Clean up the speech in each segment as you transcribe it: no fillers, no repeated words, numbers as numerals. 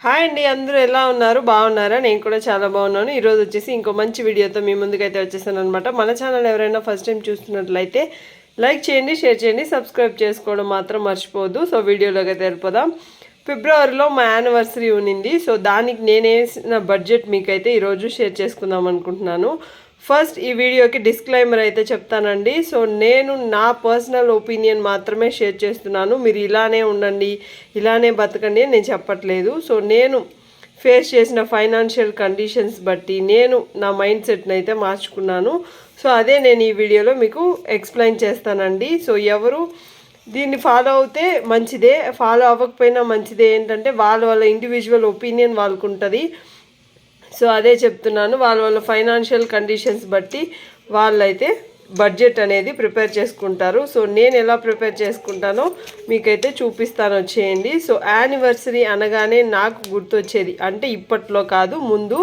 Hi అండి, అందరూ ఎలా ఉన్నారు? బాగున్నారా? నేను కూడా చాలా బాగున్నాను. ఈరోజు వచ్చేసి ఇంకో మంచి వీడియోతో మీ ముందుకైతే వచ్చేసాను అనమాట. మన ఛానల్ ఎవరైనా ఫస్ట్ టైం చూస్తున్నట్లయితే లైక్ చేయండి, షేర్ చేయండి, సబ్స్క్రైబ్ చేసుకోవడం మాత్రం మర్చిపోవద్దు. సో వీడియోలోకి అయితే వెళ్ళిపోదాం. ఫిబ్రవరిలో మా యానివర్సరీ ఉన్నింది. సో దానికి నేనేసిన బడ్జెట్ మీకైతే ఈరోజు షేర్ చేసుకుందాం అనుకుంటున్నాను. ఫస్ట్ ఈ వీడియోకి డిస్క్లైమర్ అయితే చెప్తానండి. సో నేను నా పర్సనల్ ఒపీనియన్ మాత్రమే షేర్ చేస్తున్నాను. మీరు ఇలానే ఉండండి, ఇలానే బతకండి అని నేను చెప్పట్లేదు. సో నేను ఫేస్ చేసిన ఫైనాన్షియల్ కండిషన్స్ బట్టి నేను నా మైండ్ సెట్ని అయితే మార్చుకున్నాను. సో అదే నేను ఈ వీడియోలో మీకు ఎక్స్ప్లెయిన్ చేస్తానండి. సో ఎవరు దీన్ని ఫాలో అవుతే మంచిదే, ఫాలో అవ్వకపోయినా మంచిదే. ఏంటంటే వాళ్ళ ఇండివిజువల్ ఒపీనియన్ వాళ్ళకు ఉంటుంది. సో అదే చెప్తున్నాను. వాళ్ళ ఫైనాన్షియల్ కండిషన్స్ బట్టి వాళ్ళైతే బడ్జెట్ అనేది ప్రిపేర్ చేసుకుంటారు. సో నేను ఎలా ప్రిపేర్ చేసుకుంటానో మీకైతే చూపిస్తాను, వచ్చేయండి. సో యానివర్సరీ అనగానే నాకు గుర్తొచ్చేది అంటే ఇప్పట్లో కాదు, ముందు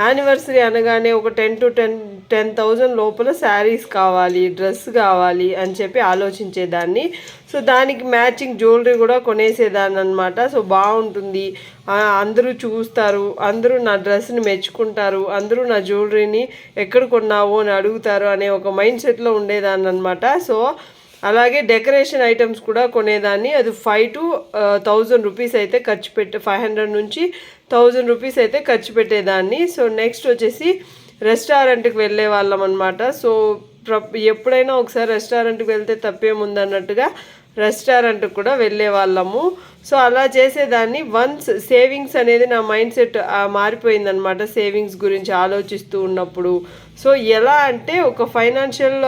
యానివర్సరీ అనగానే ఒక 10,000 లోపల శారీస్ కావాలి, డ్రెస్ కావాలి అని చెప్పి ఆలోచించేదాన్ని. సో దానికి మ్యాచింగ్ జ్యువెలరీ కూడా కొనేసేదాన్ని అనమాట. సో బాగుంటుంది, అందరూ చూస్తారు, అందరూ నా డ్రెస్ని మెచ్చుకుంటారు, అందరూ నా జ్యువెలరీని ఎక్కడ కొన్నావు అని అడుగుతారు అనే ఒక మైండ్ సెట్లో ఉండేదాన్ని అనమాట. సో అలాగే డెకరేషన్ ఐటమ్స్ కూడా కొనేదాన్ని. అది 5 to 1,000 రూపీస్ అయితే ఖర్చు 500 నుంచి 1,000 రూపీస్ అయితే ఖర్చు పెట్టేదాన్ని. సో నెక్స్ట్ వచ్చేసి రెస్టారెంట్కి వెళ్ళే వాళ్ళం అనమాట. సో ఎప్పుడైనా ఒకసారి రెస్టారెంట్కి వెళ్తే తప్పేముందన్నట్టుగా రెస్టారెంట్కి కూడా వెళ్ళే వాళ్ళము. సో అలా చేసేదాన్ని. వన్స్ సేవింగ్స్ అనేది నా మైండ్ సెట్ మారిపోయిందనమాట, సేవింగ్స్ గురించి ఆలోచిస్తూ ఉన్నప్పుడు. సో ఎలా అంటే ఒక ఫైనాన్షియల్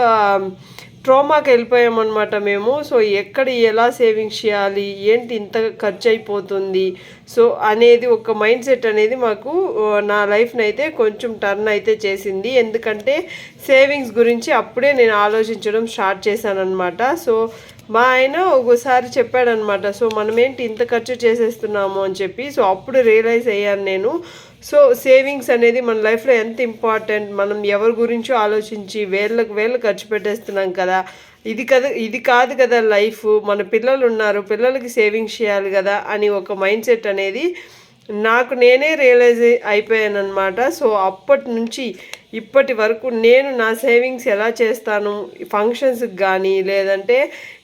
ట్రోమాకి వెళ్ళిపోయామన్నమాట మేము. సో ఎక్కడ ఎలా సేవింగ్స్ చేయాలి, ఏంటి ఇంత ఖర్చు అయిపోతుంది సో అనేది ఒక మైండ్ సెట్ అనేది మాకు నా లైఫ్ని అయితే కొంచెం టర్న్ అయితే చేసింది. ఎందుకంటే సేవింగ్స్ గురించి అప్పుడే నేను ఆలోచించడం స్టార్ట్ చేశాను అనమాట. సో మా ఆయన ఒకసారి చెప్పాడనమాట, సో మనం ఏంటి ఇంత ఖర్చు చేసేస్తున్నాము అని చెప్పి. సో అప్పుడు రియలైజ్ అయ్యాను నేను. సో సేవింగ్స్ అనేది మన లైఫ్లో ఎంత ఇంపార్టెంట్. మనం ఎవరి గురించో ఆలోచించి వేళ్ళు ఖర్చు పెట్టేస్తున్నాం కదా, ఇది కాదు కదా లైఫ్. మన పిల్లలు ఉన్నారు, పిల్లలకి సేవింగ్స్ చేయాలి కదా అని ఒక మైండ్ సెట్ అనేది నాకు నేనే రియలైజ్ అయిపోయాను అనమాట. సో అప్పటి నుంచి ఇప్పటి వరకు నేను నా సేవింగ్స్ ఎలా చేస్తాను, ఫంక్షన్స్కి కానీ లేదంటే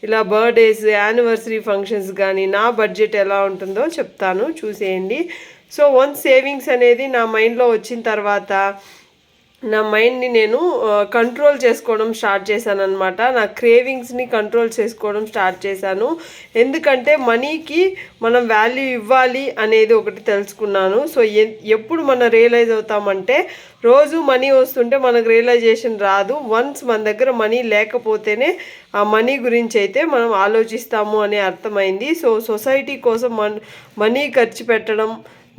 ఇలా బర్త్డేస్, యానివర్సరీ ఫంక్షన్స్ కానీ నా బడ్జెట్ ఎలా ఉంటుందో చెప్తాను, చూసేయండి. సో వన్స్ సేవింగ్స్ అనేది నా మైండ్లో వచ్చిన తర్వాత నా మైండ్ని నేను కంట్రోల్ చేసుకోవడం స్టార్ట్ చేశాను అనమాట. నా క్రేవింగ్స్ని కంట్రోల్ చేసుకోవడం స్టార్ట్ చేశాను. ఎందుకంటే మనీకి మనం వాల్యూ ఇవ్వాలి అనేది ఒకటి తెలుసుకున్నాను. సో ఎప్పుడు మనం రియలైజ్ అవుతామంటే రోజు మనీ వస్తుంటే మనకు రియలైజేషన్ రాదు. వన్స్ మన దగ్గర మనీ లేకపోతేనే ఆ మనీ గురించి అయితే మనం ఆలోచిస్తాము అని అర్థమైంది. సో సొసైటీ కోసం మనీ ఖర్చు పెట్టడం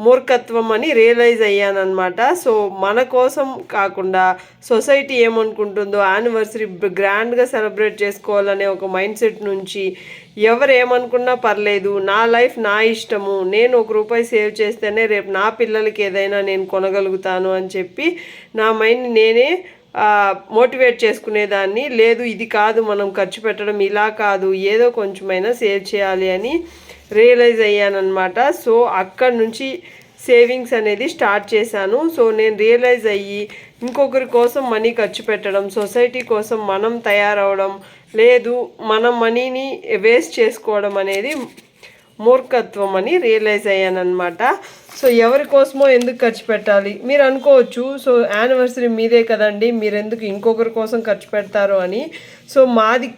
మూర్ఖత్వం అని రియలైజ్ అయ్యానమాట. సో మన కోసం కాకుండా సొసైటీ ఏమనుకుంటుందో, యానివర్సరీ గ్రాండ్గా సెలబ్రేట్ చేసుకోవాలనే ఒక మైండ్ సెట్ నుంచి ఎవరు ఏమనుకున్నా పర్లేదు, నా లైఫ్ నా ఇష్టము, నేను ₹1 సేవ్ చేస్తేనే రేపు నా పిల్లలకి ఏదైనా నేను కొనగలుగుతాను అని చెప్పి నా మైండ్ని నేనే మోటివేట్ చేసుకునేదాన్ని. లేదు ఇది కాదు మనం ఖర్చు పెట్టడం, ఇలా కాదు, ఏదో కొంచెమైనా సేవ్ చేయాలి అని రియలైజ్ అయ్యానమాట. సో అక్కడి నుంచి సేవింగ్స్ అనేది స్టార్ట్ చేశాను. సో నేను రియలైజ్ అయ్యి ఇంకొకరి కోసం మనీ ఖర్చు పెట్టడం, సొసైటీ కోసం మనం తయారవడం లేదు, మనం మనీని వేస్ట్ చేసుకోవడం అనేది మూర్ఖత్వం అని రియలైజ్ అయ్యానమాట. సో ఎవరి కోసమో ఎందుకు ఖర్చు పెట్టాలి మీరు అనుకోవచ్చు. సో యానివర్సరీ మీదే కదండి, మీరు ఎందుకు ఇంకొకరి కోసం ఖర్చు పెడతారు అని. సో మాది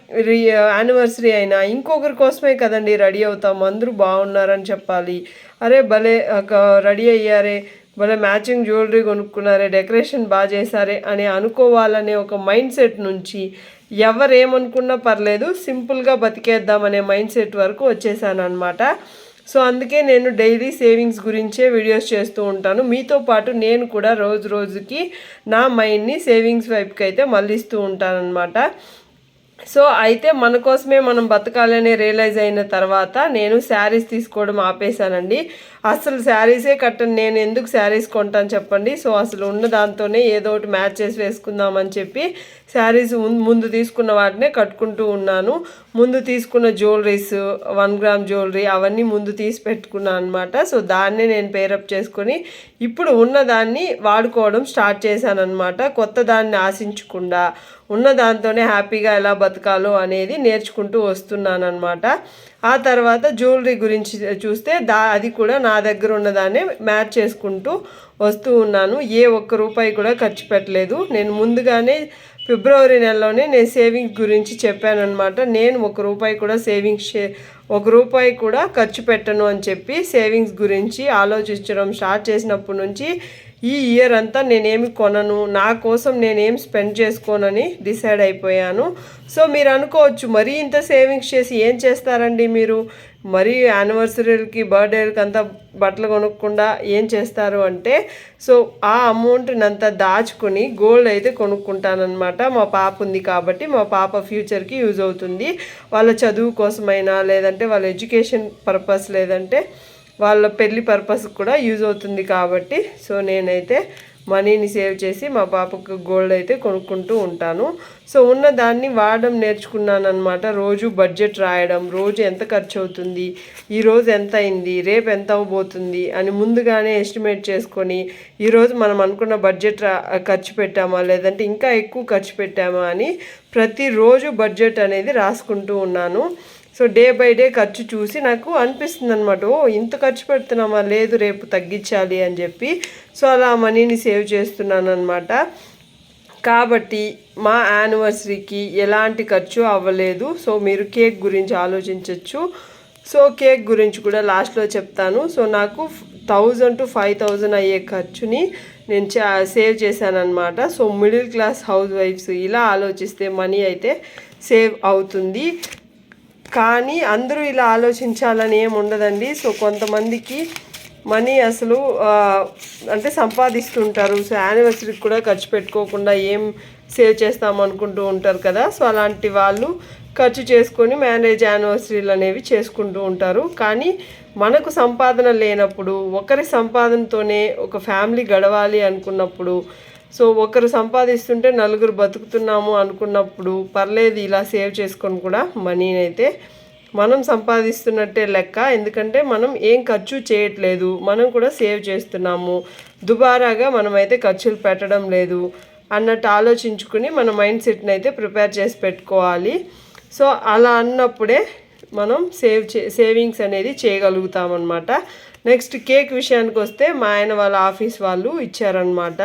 యానివర్సరీ అయినా ఇంకొకరి కోసమే కదండి రెడీ అవుతాం, అందరూ బాగున్నారని చెప్పాలి, అరే భలే రెడీ అయ్యారే, భలే మ్యాచింగ్ జ్యువెలరీ కొనుక్కున్నారే, డెకరేషన్ బాగా చేశారే అని అనుకోవాలనే ఒక మైండ్ సెట్ నుంచి ఎవరేమనుకున్నా పర్లేదు సింపుల్గా బతికేద్దామనే మైండ్ సెట్ వరకు వచ్చేసాను అనమాట. సో అందుకే నేను డైలీ సేవింగ్స్ గురించే వీడియోస్ చేస్తూ ఉంటాను. మీతో పాటు నేను కూడా రోజుకి నా మైండ్ని సేవింగ్స్ వైపుకి అయితే మళ్ళిస్తూ ఉంటానన్నమాట. సో అయితే మన కోసమే మనం బతకాలని రియలైజ్ అయిన తర్వాత నేను శారీస్ తీసుకోవడం ఆపేశానండి. అసలు శారీసే కట్టను, నేను ఎందుకు శారీస్ కొంటాను చెప్పండి. సో అసలు ఉన్న దాంతోనే ఏదో ఒకటి మ్యాచ్ చేసి వేసుకుందామని చెప్పి శారీస్ ముందు తీసుకున్న వాటినే కట్టుకుంటూ ఉన్నాను. ముందు తీసుకున్న జ్యువెలరీస్ 1 గ్రామ్ జ్యువెలరీ అవన్నీ ముందు తీసి పెట్టుకున్నాను అనమాట. సో దాన్నే నేను పేరప్ చేసుకొని ఇప్పుడు ఉన్నదాన్ని వాడుకోవడం స్టార్ట్ చేశాను అనమాట. కొత్త దాన్ని ఆశించకుండా ఉన్న దాంతోనే హ్యాపీగా ఎలా బతకాలో అనేది నేర్చుకుంటూ వస్తున్నాను అనమాట. ఆ తర్వాత జ్యువెలరీ గురించి చూస్తే అది కూడా నా దగ్గర ఉన్నదాన్ని మ్యాచ్ చేసుకుంటూ వస్తూ ఉన్నాను. ఏ ఒక్క రూపాయి కూడా ఖర్చు పెట్టలేదు. నేను ముందుగానే ఫిబ్రవరి నెలలోనే నేను సేవింగ్స్ గురించి చెప్పాను అనమాట. నేను ఒక రూపాయి కూడా ఖర్చు పెట్టను అని చెప్పి సేవింగ్స్ గురించి ఆలోచించడం స్టార్ట్ చేసినప్పటి నుంచి ఈ ఇయర్ అంతా నేనేమి కొనను, నా కోసం నేనేం స్పెండ్ చేసుకోనని డిసైడ్ అయిపోయాను. సో మీరు అనుకోవచ్చు, మరీ ఇంత సేవింగ్స్ చేసి ఏం చేస్తారండి మీరు, మరీ యానివర్సరీలకి బర్త్డేలకి అంతా బట్టలు కొనుక్కుండా ఏం చేస్తారు అంటే, సో ఆ అమౌంట్ని అంతా దాచుకొని గోల్డ్ అయితే కొనుక్కుంటానమాట. మా పాప ఉంది కాబట్టి మా పాప ఫ్యూచర్కి యూజ్ అవుతుంది. వాళ్ళ చదువు కోసమైనా, లేదంటే వాళ్ళ ఎడ్యుకేషన్ పర్పస్, లేదంటే వాళ్ళ పెళ్లి పర్పస్ కూడా యూజ్ అవుతుంది కాబట్టి సో నేనైతే మనీని సేవ్ చేసి మా పాపకు గోల్డ్ అయితే కొనుక్కుంటూ ఉంటాను. సో ఉన్న దాన్ని వాడడం నేర్చుకున్నాను అనమాట. రోజు బడ్జెట్ రాయడం, రోజు ఎంత ఖర్చు అవుతుంది, ఈరోజు ఎంత అయింది, రేపు ఎంత అవ్వబోతుంది అని ముందుగానే ఎస్టిమేట్ చేసుకొని ఈరోజు మనం అనుకున్న బడ్జెట్ ఖర్చు పెట్టామా, లేదంటే ఇంకా ఎక్కువ ఖర్చు పెట్టామా అని ప్రతిరోజు బడ్జెట్ అనేది రాసుకుంటూ ఉన్నాను. సో డే బై డే ఖర్చు చూసి నాకు అనిపిస్తుంది అనమాట, ఇంత ఖర్చు పెడుతున్నామా, లేదు రేపు తగ్గించాలి అని చెప్పి. సో అలా మనీని సేవ్ చేస్తున్నాను అనమాట. కాబట్టి మా యానివర్సరీకి ఎలాంటి ఖర్చు అవ్వలేదు. సో మీరు కేక్ గురించి ఆలోచించవచ్చు. సో కేక్ గురించి కూడా లాస్ట్లో చెప్తాను. సో నాకు 1000 to 5000 అయ్యే ఖర్చుని నేను సేవ్ చేశాను అనమాట. సో మిడిల్ క్లాస్ హౌస్ వైఫ్స్ ఇలా ఆలోచిస్తే మనీ అయితే సేవ్ అవుతుంది. కానీ అందరూ ఇలా ఆలోచించాలని ఏమి ఉండదండి. సో కొంతమందికి మనీ అసలు అంటే సంపాదిస్తుంటారు. సో యానివర్సరీకి కూడా ఖర్చు పెట్టుకోకుండా ఏం సేవ్ చేస్తాం అనుకుంటూ ఉంటారు కదా. సో అలాంటి వాళ్ళు ఖర్చు చేసుకొని మ్యారేజ్ యానివర్సరీలు అనేవి చేసుకుంటూ ఉంటారు. కానీ మనకు సంపాదన లేనప్పుడు, ఒకరి సంపాదనతోనే ఒక ఫ్యామిలీ గడవాలి అనుకున్నప్పుడు, సో ఒకరు సంపాదిస్తుంటే నలుగురు బతుకుతున్నాము అనుకున్నప్పుడు పర్లేదు ఇలా సేవ్ చేసుకొని కూడా మనీని అయితే మనం సంపాదిస్తున్నట్టే లెక్క. ఎందుకంటే మనం ఏం ఖర్చు చేయట్లేదు, మనం కూడా సేవ్ చేస్తున్నాము, దుబారాగా మనమైతే ఖర్చులు పెట్టడం లేదు అన్నట్టు ఆలోచించుకుని మన మైండ్ సెట్ని అయితే ప్రిపేర్ చేసి పెట్టుకోవాలి. సో అలా అన్నప్పుడే మనం సేవింగ్స్ అనేది చేయగలుగుతామన్నమాట. నెక్స్ట్ కేక్ విషయానికి వస్తే మా ఆయన వాళ్ళ ఆఫీస్ వాళ్ళు ఇచ్చారనమాట.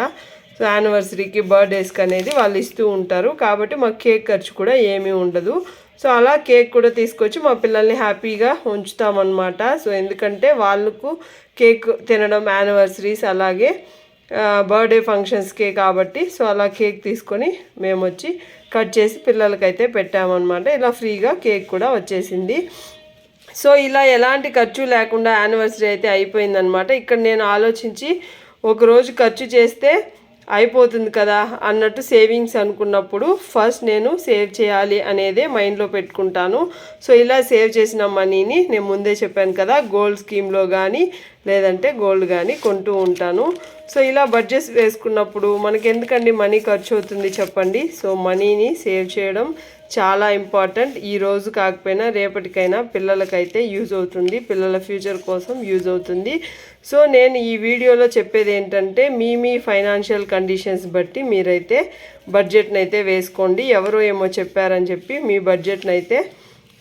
సో యానివర్సరీకి, బర్త్డేస్కి అనేది వాళ్ళు ఇస్తూ ఉంటారు కాబట్టి మాకు కేక్ ఖర్చు కూడా ఏమీ ఉండదు. సో అలా కేక్ కూడా తీసుకొచ్చి మా పిల్లల్ని హ్యాపీగా ఉంచుతామన్నమాట. సో ఎందుకంటే వాళ్ళకు కేక్ తినడం యానివర్సరీస్ అలాగే బర్త్డే ఫంక్షన్స్కే కాబట్టి సో అలా కేక్ తీసుకొని మేము వచ్చి కట్ చేసి పిల్లలకైతే పెట్టామన్నమాట. ఇలా ఫ్రీగా కేక్ కూడా వచ్చేసింది. సో ఇలా ఎలాంటి ఖర్చు లేకుండా యానివర్సరీ అయితే అయిపోయిందనమాట. ఇక్కడ నేను ఆలోచించి ఒకరోజు ఖర్చు చేస్తే అయిపోతుంది కదా అన్నట్టు సేవింగ్స్ అనుకున్నప్పుడు ఫస్ట్ నేను సేవ్ చేయాలి అనేదే మైండ్లో పెట్టుకుంటాను. సో ఇలా సేవ్ చేసిన మనీని నేను ముందే చెప్పాను కదా, గోల్డ్ స్కీమ్లో కానీ లేదంటే గోల్డ్ కానీ కొంటూ ఉంటాను. సో ఇలా బడ్జెట్ వేసుకున్నప్పుడు మనకి ఎందుకండి మనీ ఖర్చు అవుతుంది చెప్పండి. సో మనీని సేవ్ చేయడం చాలా ఇంపార్టెంట్. ఈ రోజు కాకపోయినా రేపటికైనా పిల్లలకైతే యూజ్ అవుతుంది, పిల్లల ఫ్యూచర్ కోసం యూజ్ అవుతుంది. సో నేను ఈ వీడియోలో చెప్పేది ఏంటంటే మీ ఫైనాన్షియల్ కండిషన్స్ బట్టి మీరైతే బడ్జెట్ని అయితే వేసుకోండి. ఎవరో ఏమో చెప్పారని చెప్పి మీ బడ్జెట్ని అయితే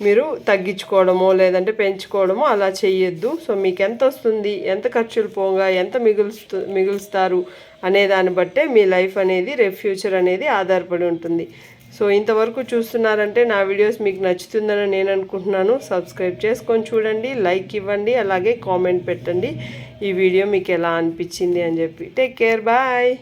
మీరు తగ్గించుకోవడమో లేదంటే పెంచుకోవడమో అలా చేయొద్దు. సో మీకు ఎంత వస్తుంది, ఎంత ఖర్చులు పోగా ఎంత మిగులుస్తారు అనే దాన్ని బట్టే మీ లైఫ్ అనేది రేపు ఫ్యూచర్ అనేది ఆధారపడి ఉంటుంది. సో ఇంతవరకు చూస్తున్నారంటే నా వీడియోస్ మీకు నచ్చుతుందని నేను అనుకుంటున్నాను. సబ్స్క్రైబ్ చేసుకొని చూడండి, లైక్ ఇవ్వండి, అలాగే కామెంట్ పెట్టండి ఈ వీడియో మీకు ఎలా అనిపించింది అని చెప్పి. Take care, bye.